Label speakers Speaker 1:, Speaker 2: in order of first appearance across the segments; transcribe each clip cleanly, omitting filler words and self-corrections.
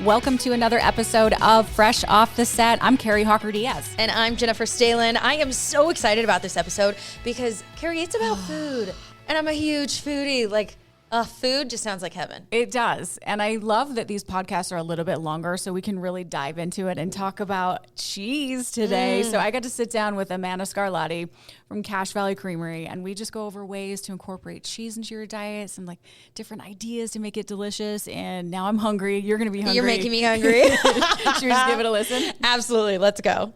Speaker 1: Welcome to another episode of Fresh Off the Set. I'm Carrie Hawker-Diaz.
Speaker 2: And I'm Jennifer Stalen. I am so excited about this episode because, Carrie, it's about food. And I'm a huge foodie. Food just sounds like heaven.
Speaker 1: It does. And I love that these podcasts are a little bit longer so we can really dive into it and talk about cheese today. So I got to sit down with Amanda Scarlati from Cache Valley Creamery, and we just go over ways to incorporate cheese into your diet, some like different ideas to make it delicious. And now I'm hungry. You're going to be hungry.
Speaker 2: You're making me hungry.
Speaker 1: Should we just give it a listen?
Speaker 2: Absolutely. Let's go.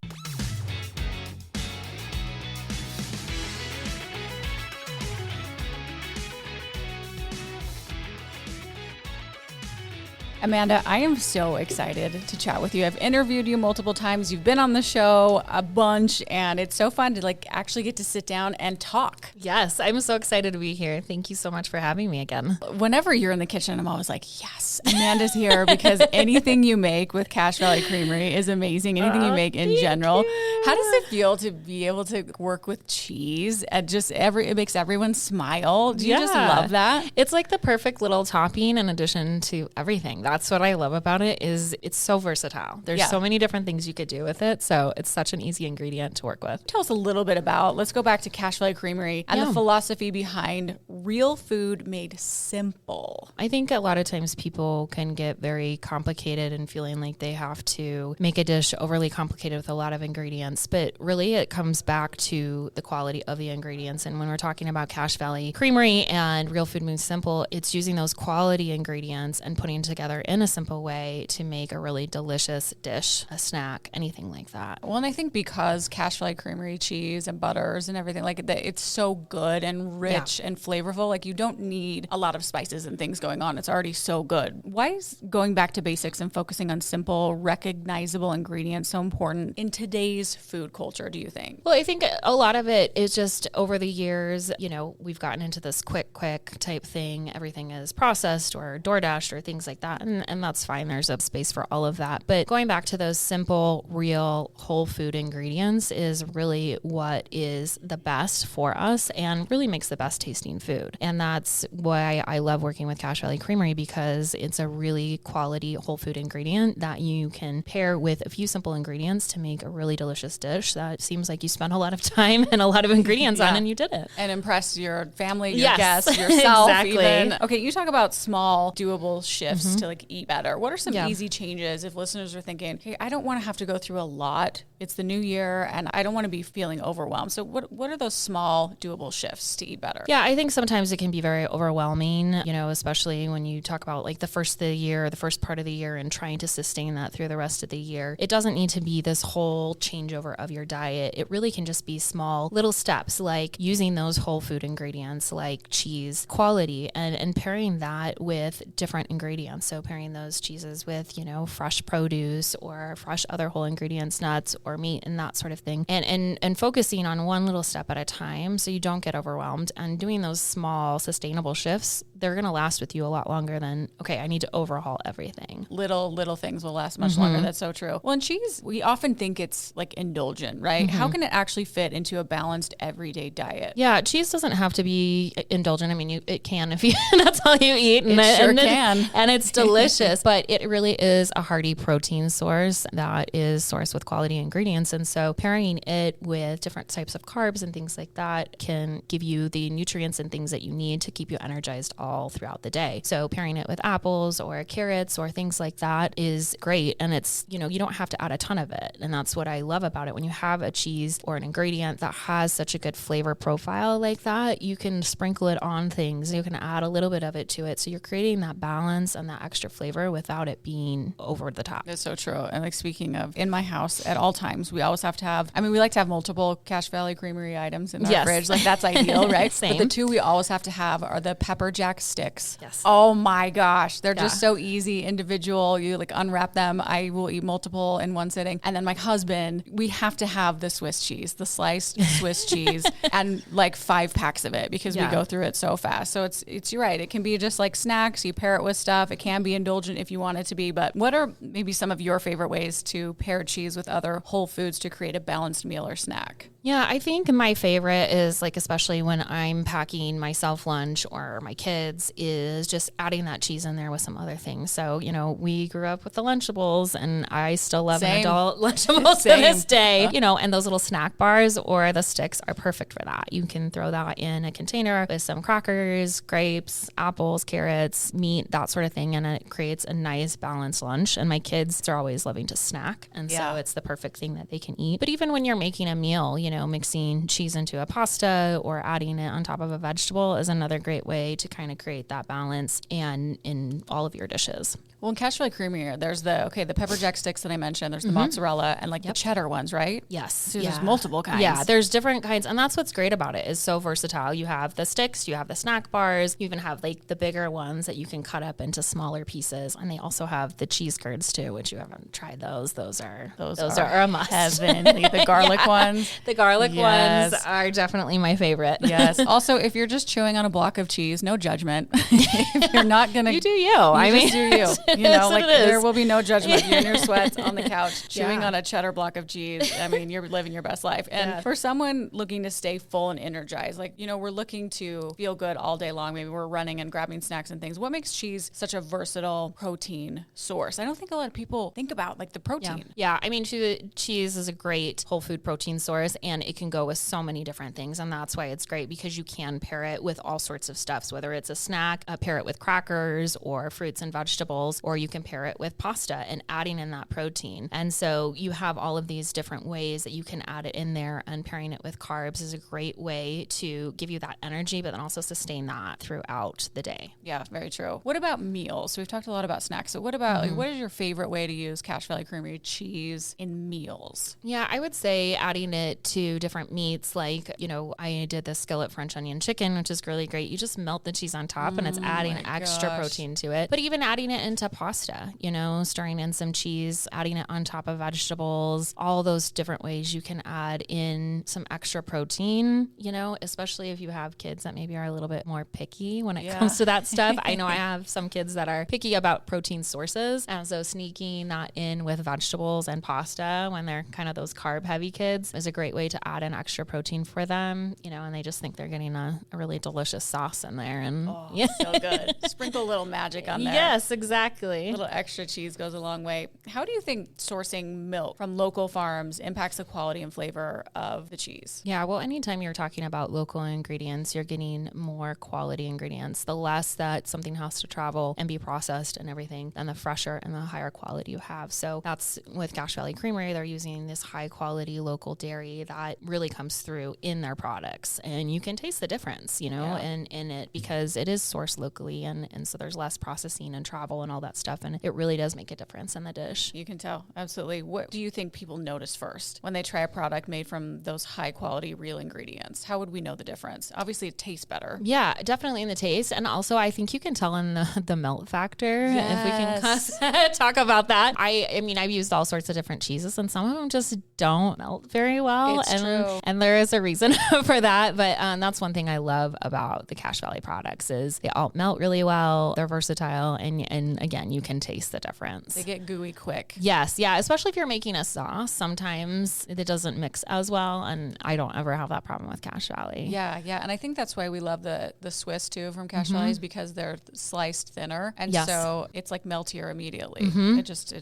Speaker 1: Amanda, I am so excited to chat with you. I've interviewed you multiple times. You've been on the show a bunch, and it's so fun to actually get to sit down and talk.
Speaker 3: Yes, I'm so excited to be here. Thank you so much for having me again.
Speaker 1: Whenever you're in the kitchen, I'm always like, yes, Amanda's here, because anything you make with Cache Valley Creamery is amazing. Anything you make in general. How does it feel to be able to work with cheese and just it makes everyone smile? Do you just love that?
Speaker 3: It's like the perfect little topping in addition to everything. That's what I love about it, is it's so versatile. There's so many different things you could do with it. So it's such an easy ingredient to work with.
Speaker 1: Tell us a little bit about, let's go back to Cache Valley Creamery and the philosophy behind real food made simple.
Speaker 3: I think a lot of times people can get very complicated and feeling like they have to make a dish overly complicated with a lot of ingredients. But really it comes back to the quality of the ingredients. And when we're talking about Cache Valley Creamery and real food made simple, it's using those quality ingredients and putting together in a simple way to make a really delicious dish, a snack, anything like that.
Speaker 1: Well, and I think because Cache Valley Creamery cheese and butters and everything it's so good and rich and flavorful. You don't need a lot of spices and things going on. It's already so good. Why is going back to basics and focusing on simple, recognizable ingredients so important in today's food culture, do you think?
Speaker 3: Well, I think a lot of it is just over the years, we've gotten into this quick type thing. Everything is processed or DoorDashed or things like that. And that's fine. There's a space for all of that. But going back to those simple, real, whole food ingredients is really what is the best for us and really makes the best tasting food. And that's why I love working with Cache Valley Creamery, because it's a really quality whole food ingredient that you can pair with a few simple ingredients to make a really delicious dish that seems like you spent a lot of time and a lot of ingredients on, and you did it.
Speaker 1: And impress your family, your guests, yourself even. Okay, you talk about small, doable shifts to eat better. What are some easy changes if listeners are thinking, hey, I don't want to have to go through a lot. It's the new year and I don't want to be feeling overwhelmed. So what are those small, doable shifts to eat better?
Speaker 3: Yeah, I think sometimes it can be very overwhelming, especially when you talk about the first part of the year and trying to sustain that through the rest of the year. It doesn't need to be this whole changeover of your diet. It really can just be small little steps, like using those whole food ingredients like cheese quality and pairing that with different ingredients. So pairing those cheeses with, fresh produce or fresh other whole ingredients, nuts or meat and that sort of thing. And focusing on one little step at a time so you don't get overwhelmed, and doing those small sustainable shifts, they're going to last with you a lot longer than, okay, I need to overhaul everything.
Speaker 1: Little things will last much longer. That's so true. Well, in cheese, we often think it's indulgent, right? How can it actually fit into a balanced everyday diet?
Speaker 3: Yeah, cheese doesn't have to be indulgent. I mean, it can if you that's all you eat.
Speaker 1: And it sure can.
Speaker 3: And it's delicious, but it really is a hearty protein source that is sourced with quality ingredients. And so pairing it with different types of carbs and things like that can give you the nutrients and things that you need to keep you energized all throughout the day. So pairing it with apples or carrots or things like that is great. And it's, you don't have to add a ton of it. And that's what I love about it. When you have a cheese or an ingredient that has such a good flavor profile like that, you can sprinkle it on things. You can add a little bit of it to it. So you're creating that balance and that extra flavor without it being over the top.
Speaker 1: That's so true. And speaking of, in my house at all times, we always have to have, we like to have multiple Cache Valley Creamery items in our fridge. That's ideal, right?
Speaker 3: Same.
Speaker 1: But the two we always have to have are the pepper jack sticks.
Speaker 3: Yes.
Speaker 1: Oh my gosh. They're just so easy, individual. You unwrap them. I will eat multiple in one sitting. And then my husband, we have to have the Swiss cheese, the sliced Swiss cheese, and 5 packs of it because we go through it so fast. So you're right. It can be just snacks. You pair it with stuff. It can be indulgent if you want it to be. But what are maybe some of your favorite ways to pair cheese with other whole foods to create a balanced meal or snack?
Speaker 3: Yeah, I think my favorite is like, especially when I'm packing myself lunch or my kids, is just adding that cheese in there with some other things. So, you know, we grew up with the Lunchables and I still love an adult Lunchables to this day, you know, and those little snack bars or the sticks are perfect for that. You can throw that in a container with some crackers, grapes, apples, carrots, meat, that sort of thing. And it creates a nice balanced lunch. And my kids are always loving to snack. And so it's the perfect thing that they can eat. But even when you're making a meal, you know, mixing cheese into a pasta or adding it on top of a vegetable is another great way to kind of create that balance and in all of your dishes.
Speaker 1: Well, in Cache Valley Creamery, there's the pepper jack sticks that I mentioned. There's the mozzarella and like the cheddar ones, right?
Speaker 3: Yes.
Speaker 1: So there's multiple kinds.
Speaker 3: Yeah, there's different kinds. And that's what's great about it. Is so versatile. You have the sticks, you have the snack bars, you even have like the bigger ones that you can cut up into smaller pieces. And they also have the cheese curds too, which you haven't tried those. Those are a must.
Speaker 1: Heavenly. The garlic ones.
Speaker 3: The garlic ones are definitely my favorite.
Speaker 1: Yes. Also, if you're just chewing on a block of cheese, no judgment. If you're not going to.
Speaker 3: You do you. I mean,
Speaker 1: do you. You know, like there will be no judgment. You in your sweats on the couch chewing on a cheddar block of cheese. I mean, you're living your best life. And for someone looking to stay full and energized, like, you know, we're looking to feel good all day long. Maybe we're running and grabbing snacks and things. What makes cheese such a versatile protein source? I don't think a lot of people think about like the protein.
Speaker 3: Yeah. I mean, cheese is a great whole food protein source and it can go with so many different things. And that's why it's great because you can pair it with all sorts of stuffs, whether it's a snack, pair it with crackers or fruits and vegetables, or you can pair it with pasta and adding in that protein. And so you have all of these different ways that you can add it in there, and pairing it with carbs is a great way to give you that energy, but then also sustain that throughout the day.
Speaker 1: Yeah, very true. What about meals? So we've talked a lot about snacks. So what about, like, what is your favorite way to use Cache Valley Creamery cheese in meals?
Speaker 3: Yeah, I would say adding it to different meats. Like, you know, I did the skillet French onion chicken, which is really great. You just melt the cheese on top and it's adding extra protein to it. But even adding it into pasta, you know, stirring in some cheese, adding it on top of vegetables, all those different ways you can add in some extra protein, you know, especially if you have kids that maybe are a little bit more picky when it comes to that stuff. I know I have some kids that are picky about protein sources. And so sneaking that in with vegetables and pasta when they're kind of those carb heavy kids is a great way to add an extra protein for them, you know, and they just think they're getting a really delicious sauce in there. And
Speaker 1: so good. Sprinkle a little magic on there.
Speaker 3: Yes, exactly.
Speaker 1: A little extra cheese goes a long way. How do you think sourcing milk from local farms impacts the quality and flavor of the cheese?
Speaker 3: Yeah, well, anytime you're talking about local ingredients, you're getting more quality ingredients. The less that something has to travel and be processed and everything, and the fresher and the higher quality you have. So that's with Cache Valley Creamery. They're using this high quality local dairy that really comes through in their products. And you can taste the difference, you know, in it because it is sourced locally. And so there's less processing and travel and all that stuff. And it really does make a difference in the dish.
Speaker 1: You can tell. Absolutely. What do you think people notice first when they try a product made from those high quality real ingredients? How would we know the difference? Obviously it tastes better.
Speaker 3: Yeah, definitely in the taste. And also I think you can tell in the melt factor. If we can talk about that. I mean, I've used all sorts of different cheeses and some of them just don't melt very well.
Speaker 1: It's true.
Speaker 3: And there is a reason for that. But that's one thing I love about the Cache Valley products is they all melt really well. They're versatile. And again, you can taste the difference.
Speaker 1: They get gooey quick.
Speaker 3: Yes. Yeah. Especially if you're making a sauce, sometimes it doesn't mix as well. And I don't ever have that problem with Cache Valley.
Speaker 1: Yeah. Yeah. And I think that's why we love the Swiss too from Cache Valley is because they're sliced thinner. And so it's like meltier immediately. It just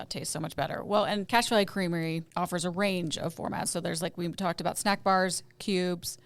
Speaker 1: tastes so much better. Well, and Cache Valley Creamery offers a range of formats. So there's, like we talked about, snack bars, cubes,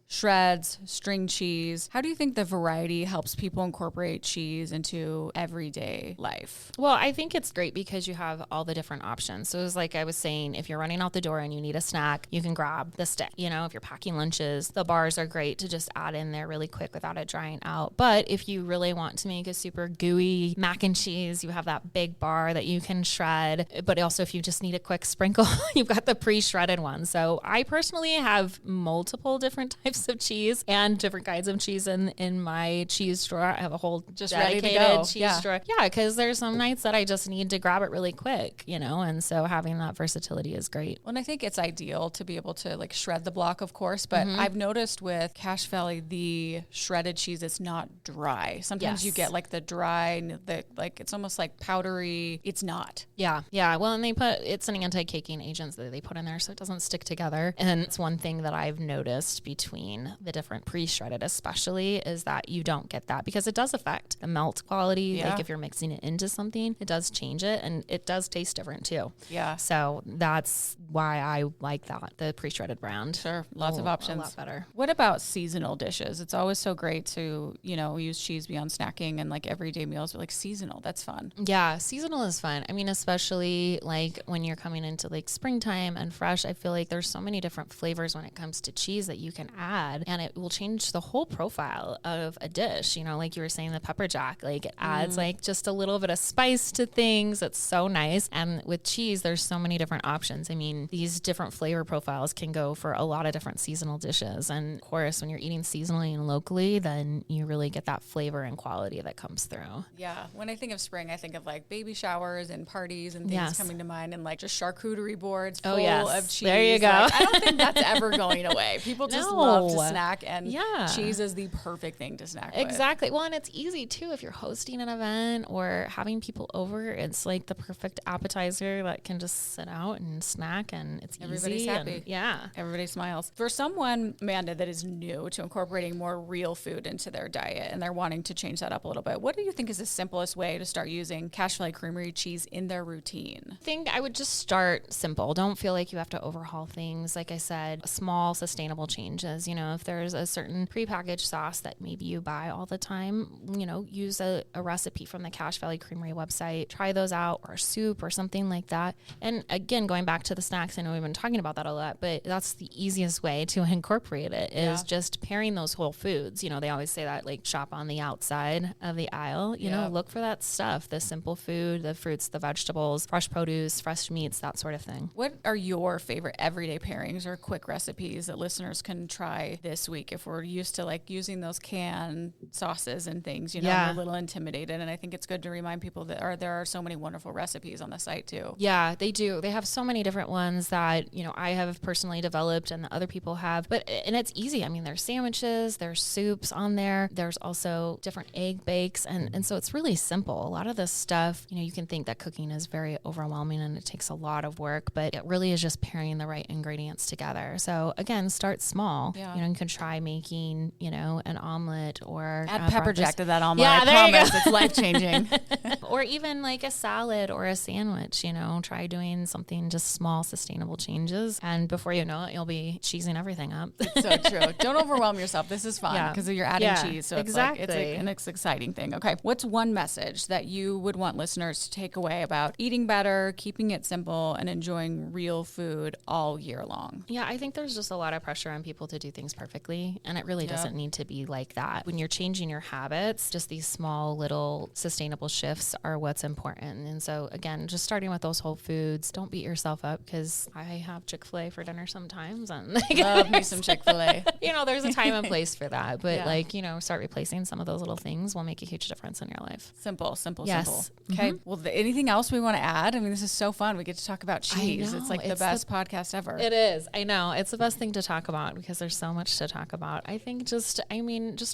Speaker 1: shreds, string cheese. How do you think the variety helps people incorporate cheese into everyday life?
Speaker 3: Well, I think it's great because you have all the different options. So it's like I was saying, if you're running out the door and you need a snack, you can grab the stick. You know, if you're packing lunches, the bars are great to just add in there really quick without it drying out. But if you really want to make a super gooey mac and cheese, you have that big bar that you can shred. But also if you just need a quick sprinkle, you've got the pre-shredded one. So I personally have multiple different types types of cheese and different kinds of cheese in my cheese drawer. I have a whole
Speaker 1: just ready to
Speaker 3: dedicated
Speaker 1: go.
Speaker 3: cheese drawer. Yeah, because there's some nights that I just need to grab it really quick, and so having that versatility is great.
Speaker 1: Well, and I think it's ideal to be able to like shred the block, of course, but I've noticed with Cache Valley, the shredded cheese is not dry. Sometimes you get like the dry, like it's almost like powdery. It's not.
Speaker 3: Yeah. Well, and it's an anti-caking agent that they put in there so it doesn't stick together. And it's one thing that I've noticed between the different pre-shredded especially is that you don't get that because it does affect the melt quality. Like if you're mixing it into something, it does change it and it does taste different too.
Speaker 1: Yeah.
Speaker 3: So that's why I like that, the pre-shredded brand.
Speaker 1: Sure. Lots of options.
Speaker 3: A lot better.
Speaker 1: What about seasonal dishes? It's always so great to, use cheese beyond snacking and like everyday meals, but like seasonal, that's fun.
Speaker 3: Yeah, seasonal is fun. I mean, especially like when you're coming into like springtime and fresh, I feel like there's so many different flavors when it comes to cheese that you can add and it will change the whole profile of a dish. Like you were saying, the pepper jack, like it adds like just a little bit of spice to things. It's so nice. And with cheese, there's so many different options. I mean, these different flavor profiles can go for a lot of different seasonal dishes. And of course, when you're eating seasonally and locally, then you really get that flavor and quality that comes through.
Speaker 1: Yeah. When I think of spring, I think of like baby showers and parties and things coming to mind and like just charcuterie boards full of cheese.
Speaker 3: There you go.
Speaker 1: Like, I don't think that's ever going away. People just love to snack and cheese is the perfect thing to snack with.
Speaker 3: Exactly. Well, and it's easy too if you're hosting an event or having people over. It's like the perfect appetizer that can just sit out and snack and it's
Speaker 1: everybody's
Speaker 3: easy.
Speaker 1: Happy.
Speaker 3: And,
Speaker 1: everybody smiles. For someone, Amanda, that is new to incorporating more real food into their diet and they're wanting to change that up a little bit, what do you think is the simplest way to start using Cache Valley Creamery cheese in their routine?
Speaker 3: I think I would just start simple. Don't feel like you have to overhaul things. Like I said, small, sustainable changes. If there's a certain prepackaged sauce that maybe you buy all the time, use a recipe from the Cache Valley Creamery website. Try those out, or soup or something like that. And again, going back to the snacks, I know we've been talking about that a lot, but that's the easiest way to incorporate it is just pairing those whole foods. They always say that like shop on the outside of the aisle, look for that stuff, the simple food, the fruits, the vegetables, fresh produce, fresh meats, that sort of thing.
Speaker 1: What are your favorite everyday pairings or quick recipes that listeners can try this week if we're used to like using those canned sauces and things, we're a little intimidated. And I think it's good to remind people that there are so many wonderful recipes on the site too.
Speaker 3: Yeah, they do. They have so many different ones that, I have personally developed and the other people have, and it's easy. I mean, there's sandwiches, there's soups on there. There's also different egg bakes. And so it's really simple. A lot of this stuff, you can think that cooking is very overwhelming and it takes a lot of work, but it really is just pairing the right ingredients together. So again, start small. You can try making, an omelet or
Speaker 1: add pepper jack to that omelet.
Speaker 3: Yeah,
Speaker 1: I promise it's life-changing.
Speaker 3: Or even like a salad or a sandwich, try doing something just small, sustainable changes. And before you know it, you'll be cheesing everything up.
Speaker 1: It's so true. Don't overwhelm yourself. This is fun because you're adding cheese. So
Speaker 3: exactly.
Speaker 1: It's an exciting thing. Okay. What's one message that you would want listeners to take away about eating better, keeping it simple, and enjoying real food all year long?
Speaker 3: Yeah, I think there's just a lot of pressure on people to do things perfectly. And it really doesn't need to be like that. When you're changing your habits, just these small little sustainable shifts are what's important. And so again, just starting with those whole foods, don't beat yourself up because I have Chick-fil-A for dinner sometimes. And
Speaker 1: love me some Chick-fil-A.
Speaker 3: There's a time and place for that. But start replacing some of those little things will make a huge difference in your life.
Speaker 1: Simple.
Speaker 3: Yes.
Speaker 1: Okay. Well, anything else we want to add? I mean, this is so fun. We get to talk about cheese. It's like the best podcast ever.
Speaker 3: It is. I know. It's the best thing to talk about because there's so much to talk about. I think just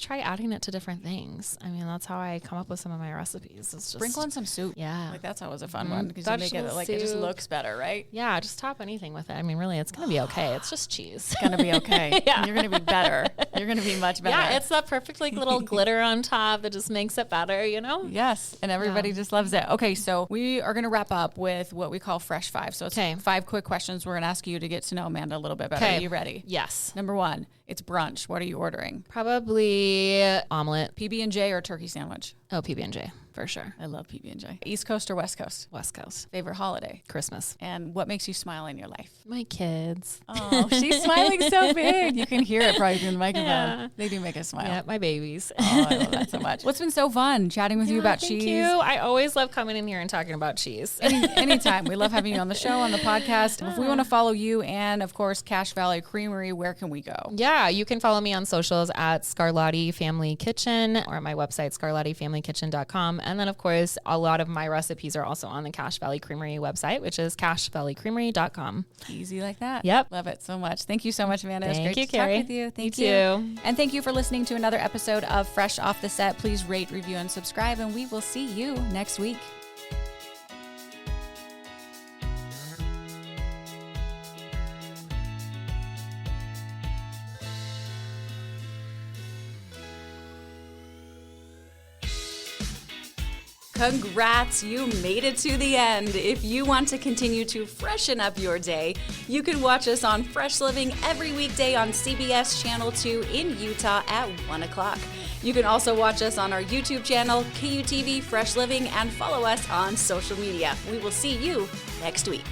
Speaker 3: try adding it to different things. I mean, that's how I come up with some of my recipes. It's just
Speaker 1: sprinkle in some soup.
Speaker 3: Yeah.
Speaker 1: Like that's always a fun one because you make it like it just looks better, right?
Speaker 3: Yeah. Just top anything with it. I mean, really, it's going to be okay. It's just cheese.
Speaker 1: It's going to be okay. And you're going to be better. You're going to be much better.
Speaker 3: Yeah. It's that perfect like little glitter on top that just makes it better,
Speaker 1: Yes. And everybody just loves it. Okay. So we are going to wrap up with what we call Fresh Five. So it's 5 quick questions. We're going to ask you to get to know Amanda a little bit better. Are you ready?
Speaker 3: Yes.
Speaker 1: Number 1, it's brunch. What are you ordering?
Speaker 3: Probably omelet.
Speaker 1: PB&J or turkey sandwich?
Speaker 3: Oh, PB&J. For sure.
Speaker 1: I love PB&J. East Coast or West Coast?
Speaker 3: West Coast.
Speaker 1: Favorite holiday?
Speaker 3: Christmas.
Speaker 1: And what makes you smile in your life?
Speaker 3: My kids.
Speaker 1: Oh, she's smiling so big. You can hear it probably through the microphone. Yeah. They do make us smile.
Speaker 3: Yeah, my babies.
Speaker 1: Oh, I love that so much. What's been so fun chatting with you about cheese?
Speaker 3: Thank you. I always love coming in here and talking about cheese.
Speaker 1: Anytime. We love having you on the show, on the podcast. If we want to follow you and, of course, Cache Valley Creamery, where can we go?
Speaker 3: Yeah, yeah, you can follow me on socials at Scarlati Family Kitchen or at my website, scarlatifamilykitchen.com. And then, of course, a lot of my recipes are also on the Cache Valley Creamery website, which is cachevalleycreamery.com.
Speaker 1: Easy like that.
Speaker 3: Yep.
Speaker 1: Love it so much. Thank you so much, Amanda.
Speaker 3: Thank
Speaker 1: It was great
Speaker 3: you,
Speaker 1: to
Speaker 3: Carrie.
Speaker 1: talk with you. Thank
Speaker 3: You
Speaker 1: you.
Speaker 3: too.
Speaker 1: And thank you for listening to another episode of Fresh Off the Set. Please rate, review, and subscribe, and we will see you next week. Congrats, you made it to the end. If you want to continue to freshen up your day, you can watch us on Fresh Living every weekday on CBS Channel 2 in Utah at 1 o'clock. You can also watch us on our YouTube channel, KUTV Fresh Living, and follow us on social media. We will see you next week.